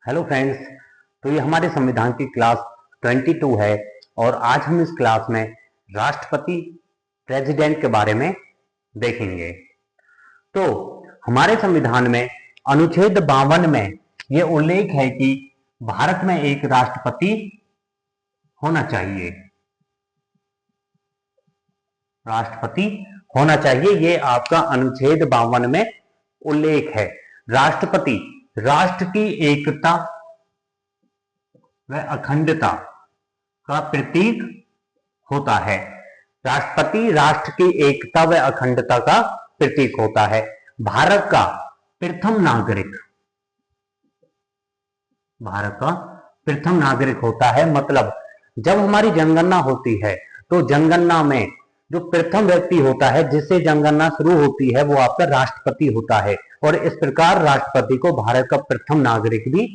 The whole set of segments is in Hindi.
Hello friends. तो ये हमारे संविधान की क्लास 22 है और आज हम इस क्लास में राष्ट्रपति प्रेसिडेंट के बारे में देखेंगे। तो हमारे संविधान में अनुच्छेद 52 में ये उल्लेख है कि भारत में एक राष्ट्रपति होना चाहिए। राष्ट्रपति होना चाहिए, ये आपका अनुच्छेद 52 में उल्लेख है। राष्ट्रपति राष्ट्र की एकता व अखंडता का प्रतीक होता है। राष्ट्रपति राष्ट्र की एकता व अखंडता का प्रतीक होता है। भारत का प्रथम नागरिक, भारत का प्रथम नागरिक होता है। मतलब जब हमारी जनगणना होती है तो जनगणना में जो प्रथम व्यक्ति होता है जिससे जनगणना शुरू होती है वो आपका राष्ट्रपति होता है और इस प्रकार राष्ट्रपति को भारत का प्रथम नागरिक भी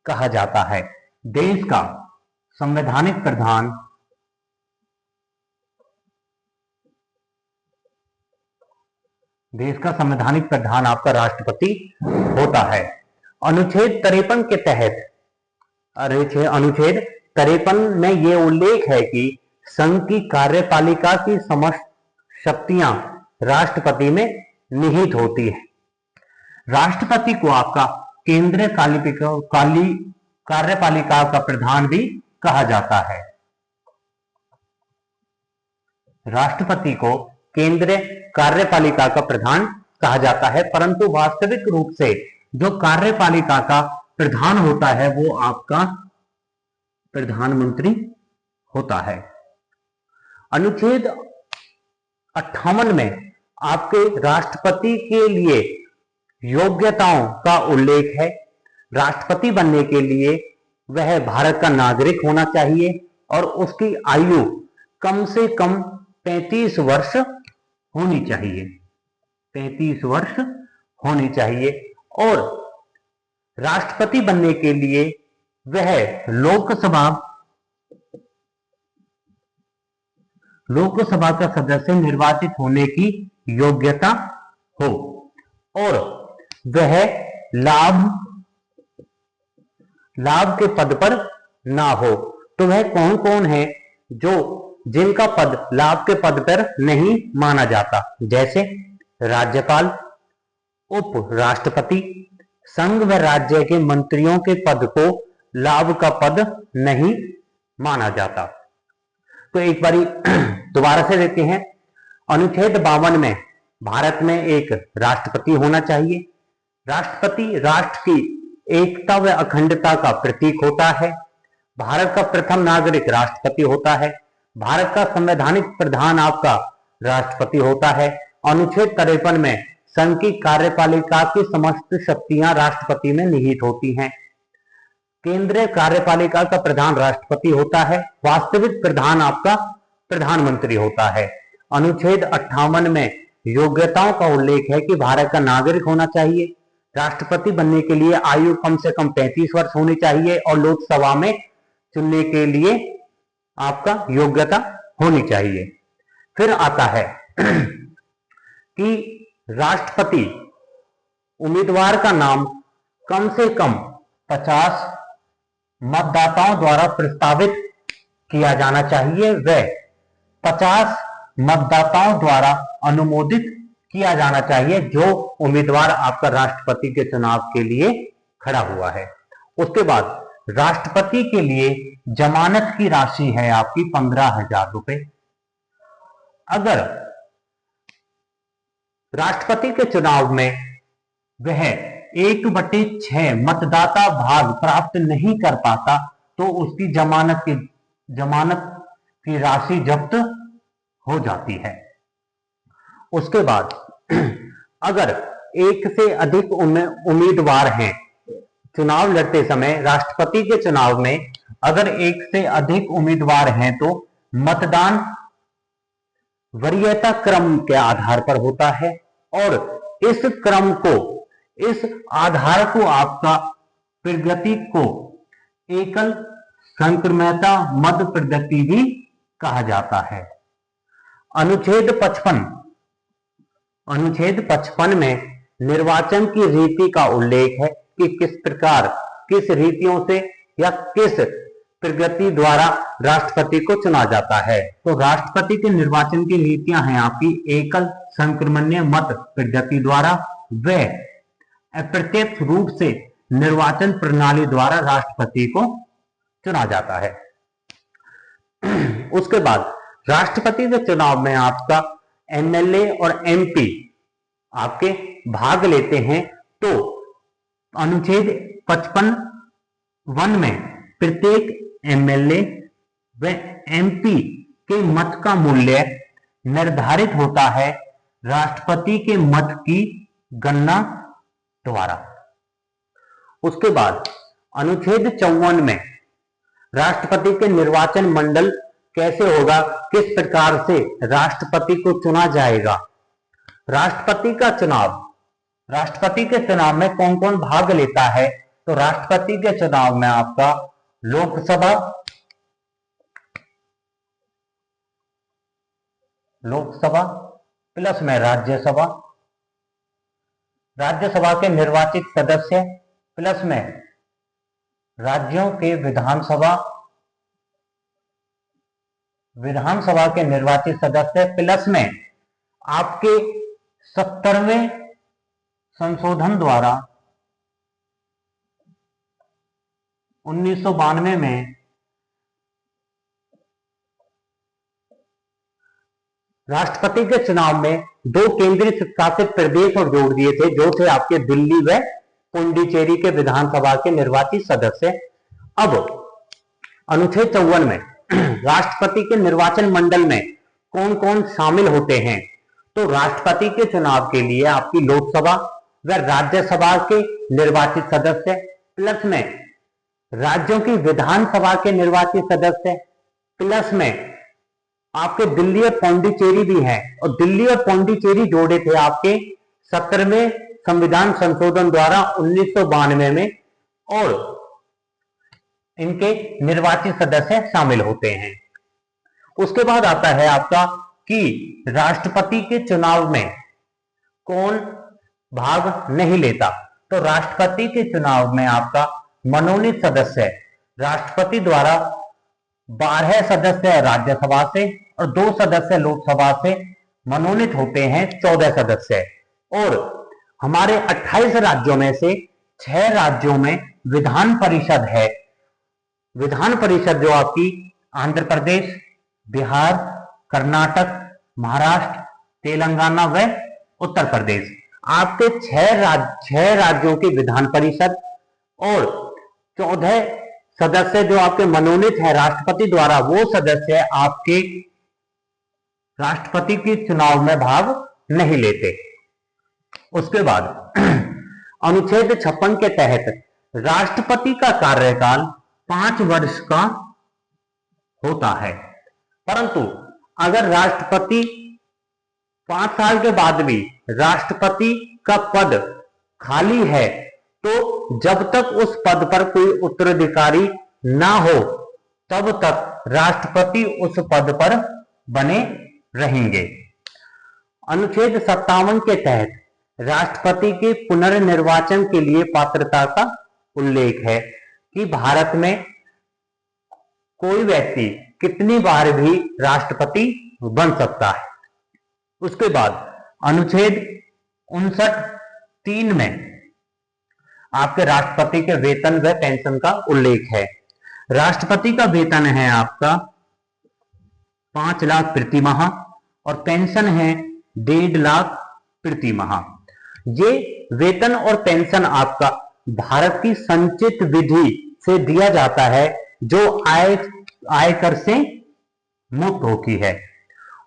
कहा जाता है। देश का संवैधानिक प्रधान आपका राष्ट्रपति होता है। अनुच्छेद 53 के तहत अनुच्छेद 53 में ये उल्लेख है कि संघ की कार्यपालिका की समस्त शक्तियां राष्ट्रपति में निहित होती है। राष्ट्रपति को आपका केंद्रीय कार्यपालिका का प्रधान भी कहा जाता है। राष्ट्रपति को केंद्रीय कार्यपालिका का प्रधान कहा जाता है, परंतु वास्तविक रूप से जो कार्यपालिका का प्रधान होता है वो आपका प्रधानमंत्री होता है। अनुच्छेद 58 में आपके राष्ट्रपति के लिए योग्यताओं का उल्लेख है। राष्ट्रपति बनने के लिए वह भारत का नागरिक होना चाहिए और उसकी आयु कम से कम 35 वर्ष होनी चाहिए। 35 वर्ष होनी चाहिए और राष्ट्रपति बनने के लिए वह लोकसभा का सदस्य निर्वाचित होने की योग्यता हो और वह लाभ के पद पर ना हो। तो वह कौन कौन है जिनका पद लाभ के पद पर नहीं माना जाता, जैसे राज्यपाल, उप राष्ट्रपति, संघ व राज्य के मंत्रियों के पद को लाभ का पद नहीं माना जाता। तो एक बारी दोबारा से देखते हैं। अनुच्छेद 52 में भारत में एक राष्ट्रपति होना चाहिए। राष्ट्रपति राष्ट्र की एकता व अखंडता का प्रतीक होता है। भारत का प्रथम नागरिक राष्ट्रपति होता है। भारत का संवैधानिक प्रधान आपका राष्ट्रपति होता है। अनुच्छेद 53 में संघ की कार्यपालिका की समस्त शक्तियां राष्ट्रपति में निहित होती हैं। केंद्रीय कार्यपालिका का प्रधान राष्ट्रपति होता है। वास्तविक प्रधान आपका प्रधानमंत्री होता है। अनुच्छेद 58 में योग्यताओं का उल्लेख है कि भारत का नागरिक होना चाहिए। राष्ट्रपति बनने के लिए आयु कम से कम 35 वर्ष होनी चाहिए और लोकसभा में चुनने के लिए आपका योग्यता होनी चाहिए। फिर आता है कि राष्ट्रपति उम्मीदवार का नाम कम से कम 50 मतदाताओं द्वारा प्रस्तावित किया जाना चाहिए व 50 मतदाताओं द्वारा अनुमोदित किया जाना चाहिए जो उम्मीदवार आपका राष्ट्रपति के चुनाव के लिए खड़ा हुआ है। उसके बाद राष्ट्रपति के लिए जमानत की राशि है आपकी 15,000 रुपए। अगर राष्ट्रपति के चुनाव में वह 1/6 मतदाता भाग प्राप्त नहीं कर पाता तो उसकी जमानत की राशि जब्त हो जाती है। उसके बाद अगर एक से अधिक उम्मीदवार हैं चुनाव लड़ते समय, राष्ट्रपति के चुनाव में अगर एक से अधिक उम्मीदवार हैं तो मतदान वरीयता क्रम के आधार पर होता है और इस आधार को आपका प्रगति को एकल संक्रमता मत प्रगति भी कहा जाता है। अनुच्छेद 55 में निर्वाचन की रीति का उल्लेख है कि किस प्रकार किस रीतियों से या किस प्रगति द्वारा राष्ट्रपति को चुना जाता है? तो राष्ट्रपति के निर्वाचन की नीतियां हैं आपकी एकल संक्रमणीय मत पद्धति द्वारा व अप्रत्यक्ष रूप से निर्वाचन प्रणाली द्वारा राष्ट्रपति को चुना जाता है। उसके बाद राष्ट्रपति के चुनाव में आपका एमएलए और एमपी आपके भाग लेते हैं। तो अनुच्छेद 55(1) में प्रत्येक एमएलए व एमपी के मत का मूल्य निर्धारित होता है राष्ट्रपति के मत की गणना द्वारा। उसके बाद अनुच्छेद 54 में राष्ट्रपति के निर्वाचन मंडल कैसे होगा, किस प्रकार से राष्ट्रपति को चुना जाएगा। राष्ट्रपति के चुनाव में कौन कौन भाग लेता है? तो राष्ट्रपति के चुनाव में आपका लोकसभा प्लस में राज्यसभा के निर्वाचित सदस्य प्लस में राज्यों के विधानसभा के निर्वाचित सदस्य प्लस में आपके 70वें संशोधन द्वारा 1992 में राष्ट्रपति के चुनाव में 2 केंद्रीय शासित प्रदेश और जोड़ दिए थे, जो थे आपके दिल्ली व पुडुचेरी के विधानसभा के निर्वाचित सदस्य। अब अनुच्छेद 54 में राष्ट्रपति के निर्वाचन मंडल में कौन कौन शामिल होते हैं? तो राष्ट्रपति के चुनाव के लिए आपकी लोकसभा व राज्यसभा के निर्वाचित सदस्य प्लस में राज्यों की विधानसभा के निर्वाचित सदस्य प्लस में आपके दिल्ली और पौंडीचेरी भी हैं, और दिल्ली और पौंडीचेरी जोड़े थे आपके 70वें संविधान संशोधन द्वारा 1992 में, और इनके निर्वाचित सदस्य शामिल होते हैं। उसके बाद आता है आपका कि राष्ट्रपति के चुनाव में कौन भाग नहीं लेता। तो राष्ट्रपति के चुनाव में आपका मनोनीत सदस्य राष्ट्रपति द्वारा 12 सदस्य राज्यसभा से और 2 सदस्य लोकसभा से मनोनीत होते हैं, 14 सदस्य। और हमारे 28 राज्यों में से 6 राज्यों में विधान परिषद है। विधान परिषद जो आपकी आंध्र प्रदेश, बिहार, कर्नाटक, महाराष्ट्र, तेलंगाना व उत्तर प्रदेश, आपके 6 राज्यों की विधान परिषद और 14 सदस्य जो आपके मनोनीत है राष्ट्रपति द्वारा, वो सदस्य आपके राष्ट्रपति के चुनाव में भाग नहीं लेते। उसके बाद अनुच्छेद 56 के तहत राष्ट्रपति का कार्यकाल 5 वर्ष का होता है, परंतु अगर राष्ट्रपति 5 साल के बाद भी राष्ट्रपति का पद खाली है, तो जब तक उस पद पर कोई उत्तराधिकारी ना हो तब तक राष्ट्रपति उस पद पर बने रहेंगे। अनुच्छेद 57 के तहत राष्ट्रपति के पुनर्निर्वाचन के लिए पात्रता का उल्लेख है कि भारत में कोई व्यक्ति कितनी बार भी राष्ट्रपति बन सकता है। उसके बाद अनुच्छेद 59(3) में आपके राष्ट्रपति के वेतन व पेंशन का उल्लेख है। राष्ट्रपति का वेतन है आपका 5 लाख प्रति माह और पेंशन है 1.5 लाख प्रति माह। ये वेतन और पेंशन आपका भारत की संचित विधि से दिया जाता है, जो आयकर से मुक्त होती है।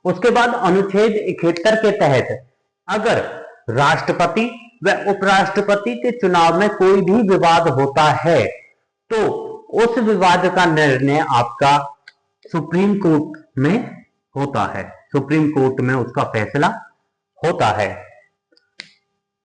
उसके बाद अनुच्छेद 71 के तहत अगर राष्ट्रपति व उपराष्ट्रपति के चुनाव में कोई भी विवाद होता है, तो उस विवाद का निर्णय आपका सुप्रीम कोर्ट में होता है। सुप्रीम कोर्ट में उसका फैसला होता है।